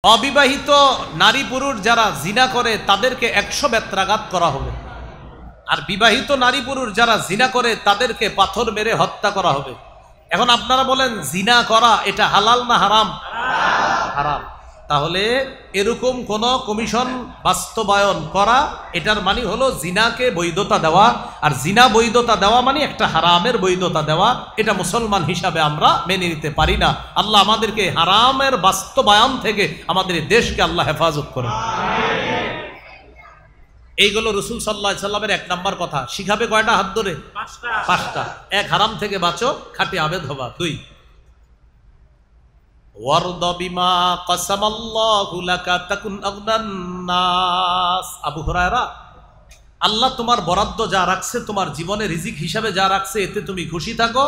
অবিবাহিত নারী পুরুষ যারা জিনা করে তাদেরকে 100 বেত্রাঘাত করা হবে, আর বিবাহিত নারী পুরুষ যারা জিনা করে তাদেরকে পাথর মেরে হত্যা করা হবে। এখন আপনারা বলেন জিনা করা এটা হালাল না হারাম? হারাম। তাহলে এরকম কোন কমিশন বাস্তবায়ন করা, এটার মানে হলো জিনাকে বৈধতা দেওয়া, আর জিনা বৈধতা দেওয়া মানে একটা হারামের বৈধতা দেওয়া। এটা মুসলমান হিসাবে আমরা মেনে নিতে পারি না। আল্লাহ আমাদেরকে হারামের বাস্তবায়ন থেকে আমাদের দেশকে আল্লাহ হেফাজত করে। এইগুলো রাসূল সাল্লাল্লাহু আলাইহি সাল্লামের 1 নাম্বার কথা। শিখাবে কয়টা? হাত ধরে 5টা। 1, হারাম থেকে বাঁচো, খাঁটি আবেদ হবা। 2, ওয়ারদা বিমা কাসামাল্লাহু লাকা তাকুন আগনান নাস। আবু হুরায়রা, আল্লাহ তোমার বরাদ্দ যা রাখছে, তোমার জীবনে রিজিক হিসাবে যা রাখছে, এতে তুমি খুশি থাকো,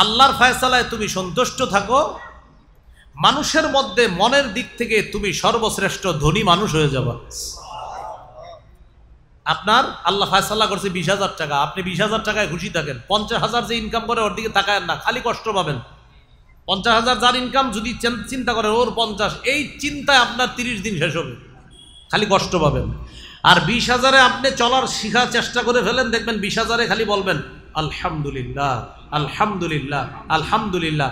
আল্লাহর ফয়সালায় তুমি সন্তুষ্ট থাকো, মানুষের মধ্যে মনের দিক থেকে তুমি সর্বশ্রেষ্ঠ ধনী মানুষ হয়ে যাবা। আপনার আল্লাহ ফয়সালা করছে 20,000 টাকা, আপনি 20,000 টাকায় খুশি থাকেন। 50,000 যে ইনকাম করে ওর দিকে তাকায়েন না, খালি কষ্ট পাবেন। 50,000 যার ইনকাম, যদি চিন্তা করেন ওর 50, এই চিন্তায় আপনার 30 দিন শেষ হবে, খালি কষ্ট পাবেন। আর 20,000-এ আপনি চলার শিখার চেষ্টা করে ফেলেন, দেখবেন 20,000-এ খালি বলবেন আলহামদুলিল্লাহ আলহামদুলিল্লাহ আলহামদুলিল্লাহ।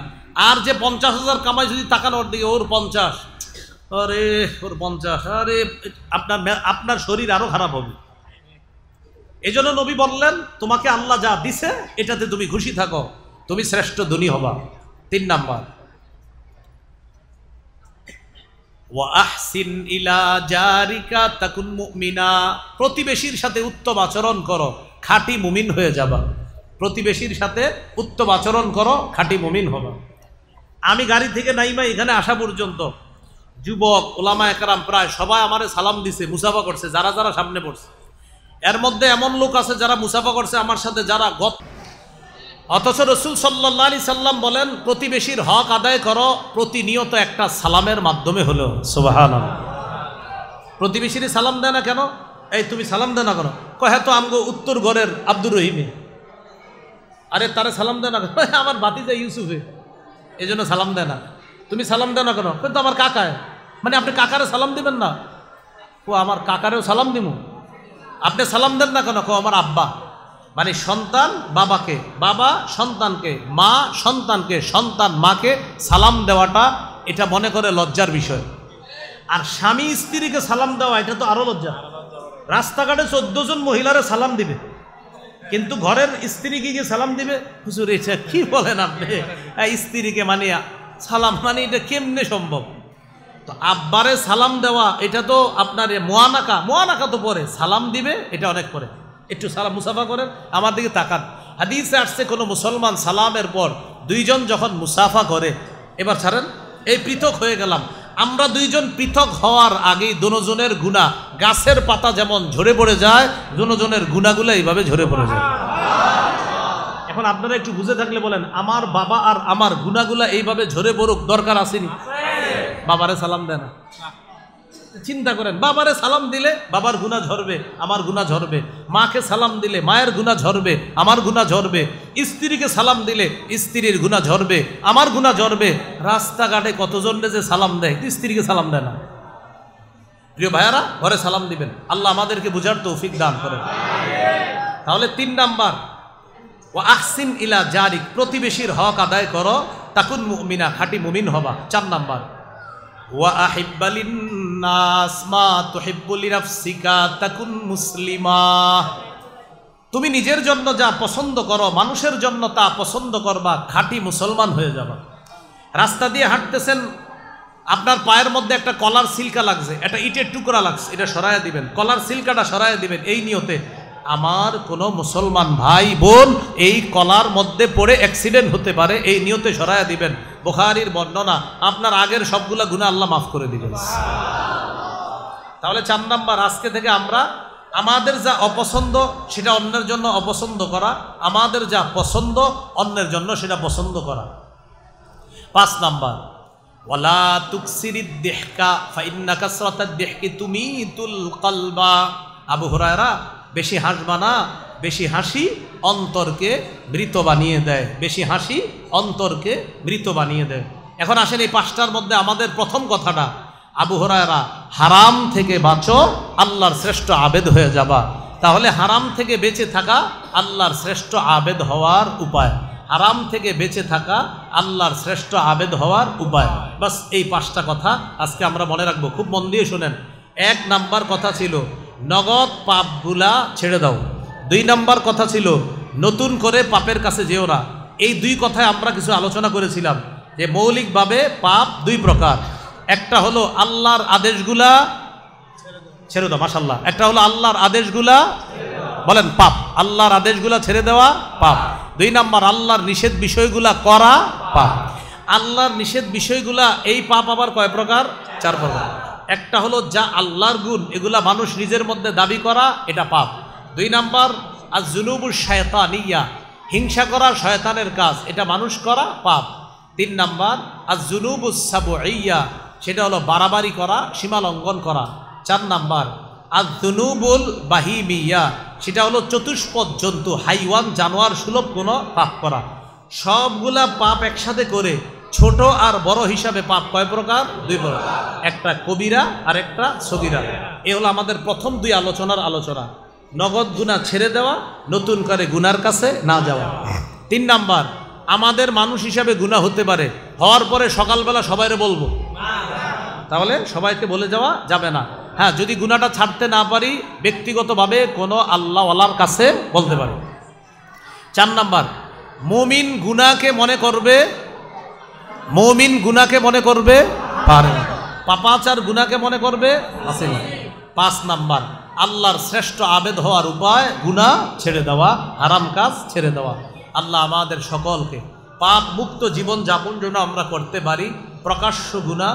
আর যে 50,000 কামাই, যদি তাকান ওর দিকে, ওর 50, আরে ওর 50, আরে আপনার শরীর আরো খারাপ হবে। এই জন্য নবী বললেন, তোমাকে আল্লাহ যা দিছে এটাতে তুমি খুশি থাকো, তুমি শ্রেষ্ঠ ধনী হবা। 3 নাম্বার, ওয়া আহসিন ইলা জারিকা তাকুন মুমিনা। প্রতিবেশীর সাথে উত্তম আচরণ করো, খাঁটি মুমিন হয়ে যাবা। প্রতিবেশীর সাথে উত্তম আচরণ করো, খাঁটি মুমিন হবা। আমি গাড়ি থেকে নাইমা এখানে আসা পর্যন্ত যুবক ওলামা একরাম প্রায় সবাই আমারে সালাম দিছে, মুসাফা করছে, যারা যারা সামনে পড়ছে। এর মধ্যে এমন লোক আছে যারা মুসাফা করছে আমার সাথে, যারা অথচ রাসূল সাল্লাল্লাহু আলাইহি সাল্লাম বলেন, প্রতিবেশীর হক আদায় করো প্রতিনিয়ত একটা সালামের মাধ্যমে হলো। সুবহানাল্লাহ। প্রতিবেশীর সালাম দেয় না কেন? এই তুমি সালাম দেয় না কেন? কয় হ্যাঁ তো আমগো উত্তর ঘরের আব্দুর রহিমে। আরে তারে সালাম দেয় না কেন? আমার ভাতিজা ইউসুফে, এই জন্য সালাম দেয় না। তুমি সালাম দেয় না কেন? কিন্তু আমার কাকায়। মানে আপনি কাকারে সালাম দিবেন না? ও আমার কাকারেও সালাম দিব। আপনি সালাম দেন না কেন? আমার আব্বা। মানে সন্তান বাবাকে, বাবা সন্তানকে, মা সন্তানকে, সন্তান মাকে সালাম দেওয়াটা এটা মনে করে লজ্জার বিষয়। আর স্বামী স্ত্রীকে সালাম দেওয়া এটা তো আরো লজ্জা। রাস্তাঘাটে 14 জন মহিলারে সালাম দিবে, কিন্তু ঘরের স্ত্রীকে গিয়ে সালাম দিবে? হুজুর এটা কি বলেন আপনি? স্ত্রীকে মানে সালাম, মানে এটা কেমনে সম্ভব? তো আব্বারে সালাম দেওয়া এটা তো আপনার মোয়ানাকা তো পরে, সালাম দিবে এটা অনেক পরে। একটু সালাম মুসাফা করেন, আমার দিকে তাকান। হাদিসে আসছে কোনো মুসলমান সালামের পর 2 জন যখন মুসাফা করে, এবার ছাড়েন, এই পৃথক হয়ে গেলাম, আমরা 2 জন পৃথক হওয়ার আগেই দুজনের গুনাহ, গাছের পাতা যেমন ঝরে পড়ে যায়, দুজনের গুনাহগুলো এইভাবে ঝরে পড়ে যায়। এখন আপনারা একটু বুঝে থাকলে বলেন, আমার বাবা আর আমার গুনাহগুলো এইভাবে ঝরে পড়ুক, দরকার আসেনি? বাবারে সালাম দেয় না। চিন্তা করেন, বাবারে সালাম দিলে বাবার গুনাহ ঝরবে, আমার গুনাহ ঝরবে। মাকে সালাম দিলে মায়ের গুনাহ ঝরবে, আমার গুনাহ ঝরবে। স্ত্রীকে সালাম দিলে স্ত্রীর গুনাহ ঝরবে, আমার গুনাহ ঝরবে। রাস্তাঘাটে কতজনকে যে সালাম দেয়, স্ত্রীকে সালাম দেয় না। প্রিয় ভাইয়ারা, ঘরে সালাম দিবেন। আল্লাহ আমাদেরকে বুঝার তৌফিক দান করেন। তাহলে 3 নাম্বার, ওয়া আহসিন ইলা জারিক, প্রতিবেশীর হক আদায় করো, তাকুন মুমিনা, খাঁটি মুমিন হবা। 4 নাম্বার, ওয়া আহিব্বালিন নাস মা তুহিব্বু লিনাফসিকা তাকুন মুসলিমা। তুমি নিজের জন্য যা পছন্দ করো, মানুষের জন্য তা পছন্দ করবা, খাঁটি মুসলমান হয়ে যাবা। রাস্তা দিয়ে হাঁটতেছেন, আপনার পায়ের মধ্যে একটা কলার সিল্কা লাগছে, একটা ইটের টুকরা লাগছে, এটা সরাইয়া দিবেন, কলার সিল্কাটা সরাইয়া দিবেন, এই নিয়তে আমার কোনো মুসলমান ভাই বোন এই কলার মধ্যে পড়ে অ্যাক্সিডেন্ট হতে পারে, এই নিয়তে সরাইয়া দিবেন। বুখারীর বর্ণনা, আপনার আগের সবগুলা গুনাহ আল্লাহ মাফ করে দিবেন। তাহলে 4 নাম্বার, আজকে থেকে আমরা আমাদের যা অপছন্দ সেটা অন্যের জন্য অপছন্দ করা, আমাদের যা পছন্দ অন্যের জন্য সেটা পছন্দ করা। 5 নাম্বার, ওয়ালা তুকসিরিদ দিহকা ফাইন্না কাসরাতাদ দিহকি তুমিতুল কলবা। আবু হুরায়রা, বেশি হাসবা না, বেশি হাসি অন্তরকে মৃত বানিয়ে দেয়, বেশি হাসি অন্তরকে মৃত বানিয়ে দেয়। এখন আসেন এই পাঁচটার মধ্যে আমাদের প্রথম কথাটা, আবু হুরায়রা, হারাম থেকে বাঁচো, আল্লাহর শ্রেষ্ঠ আবেদ হয়ে যাবা। তাহলে হারাম থেকে বেঁচে থাকা আল্লাহর শ্রেষ্ঠ আবেদ হওয়ার উপায়, হারাম থেকে বেঁচে থাকা আল্লাহর শ্রেষ্ঠ আবেদ হওয়ার উপায়। বাস এই পাঁচটা কথা আজকে আমরা মনে রাখবো, খুব মন দিয়ে শোনেন। 1 নাম্বার কথা ছিল নগদ পাপগুলা ছেড়ে দাও। 2 নাম্বার কথা ছিল নতুন করে পাপের কাছে যেও না। এই 2 কথায় আমরা কিছু আলোচনা করেছিলাম যে মৌলিকভাবে পাপ 2 প্রকার। একটা হলো আল্লাহর আদেশগুলা ছেড়ে দাও, মাশাআল্লাহ। একটা হলো আল্লাহর আদেশগুলা বলেন পাপ, আল্লাহর আদেশগুলা ছেড়ে দেওয়া পাপ। 2 নাম্বার আল্লাহর নিষেধ বিষয়গুলা করা পাপ। আল্লাহর নিষেধ বিষয়গুলা, এই পাপ আবার কয় প্রকার? 4 প্রকার। একটা হলো যা আল্লাহর গুণ, এগুলা মানুষ নিজের মধ্যে দাবি করা, এটা পাপ। 2 নাম্বার আয-যুনুবুশ শায়তানিয়া, হিংসা করা শয়তানের কাজ, এটা মানুষ করা পাপ। 3 নাম্বার আয-যুনুবুস সাবউইয়া, সেটা হলো বাড়াবাড়ি করা, সীমা লঙ্ঘন করা। 4 নাম্বার আয-যুনুবুল বাহিমিয়া, সেটা হলো চতুষ্পদ জন্তু, হাইওয়ান, জানোয়ার সুলভ কোনো পাপ করা। সবগুলা পাপ একসাথে করে ছোট আর বড় হিসাবে পাপ কয় প্রকার? 2 প্রকার। একটা কবিরা আর একটা সগীরা। এ হলো আমাদের প্রথম 2 আলোচনার আলোচনা। নগদ গুনাহ ছেড়ে দেওয়া, নতুন করে গুনার কাছে না যাওয়া। 3 নাম্বার, আমাদের মানুষ হিসাবে গুনাহ হতে পারে, হওয়ার পরে সকালবেলা সবাইরে বলবো, তাহলে সবাইকে বলে যাওয়া যাবে না। হ্যাঁ, যদি গুনাহটা ছাড়তে না পারি ব্যক্তিগতভাবে কোনো আল্লাহওয়ালার কাছে বলতে পারি। 4 নাম্বার, মুমিন গুনাহকে মনে করবে, মুমিন গুনাহকে মনে করবে পারে না, পাপাচার গুনাহকে মনে করবে আছে না। 5 নাম্বার, আল্লাহর শ্রেষ্ঠ আবেদ হওয়ার উপায় গুনাহ ছেড়ে দেওয়া, হারাম কাজ ছেড়ে দেওয়া। আল্লাহ আমাদের সকলকে পাপ মুক্ত জীবন যাপন যেন আমরা করতে পারি। প্রকাশ্য গুনাহ